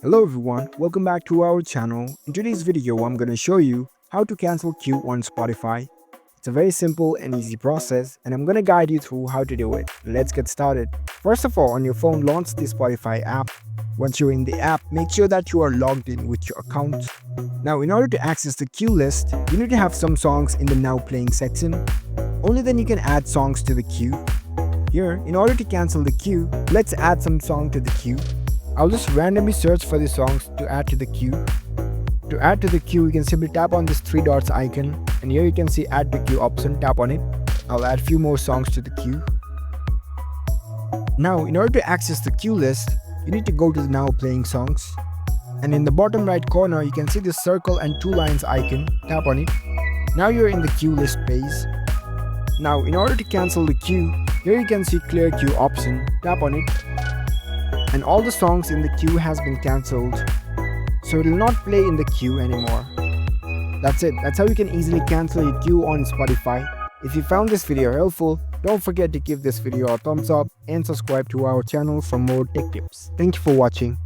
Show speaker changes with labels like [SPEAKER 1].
[SPEAKER 1] Hello everyone, welcome back to our channel. In today's video, I'm going to show you how to cancel queue on Spotify. It's a very simple and easy process and I'm going to guide you through how to do it. Let's get started. First of all, on your phone, launch the Spotify app. Once you're in the app, make sure that you are logged in with your account. Now, in order to access the queue list, you need to have some songs in the now playing section. Only then you can add songs to the queue. Here, in order to cancel the queue, let's add some song to the queue. I'll just randomly search for the songs to add to the queue. To add to the queue, you can simply tap on this three dots icon and here you can see add to queue option, tap on it. I'll add few more songs to the queue. Now, in order to access the queue list, you need to go to the now playing songs. And in the bottom right corner, you can see the circle and two lines icon, tap on it. Now you're in the queue list page. Now, in order to cancel the queue, here you can see clear queue option, tap on it. And all the songs in the queue has been cancelled, so it will not play in the queue anymore. That's it. That's how you can easily cancel your queue on Spotify. If you found this video helpful, don't forget to give this video a thumbs up and subscribe to our channel for more tech tips. Thank you for watching.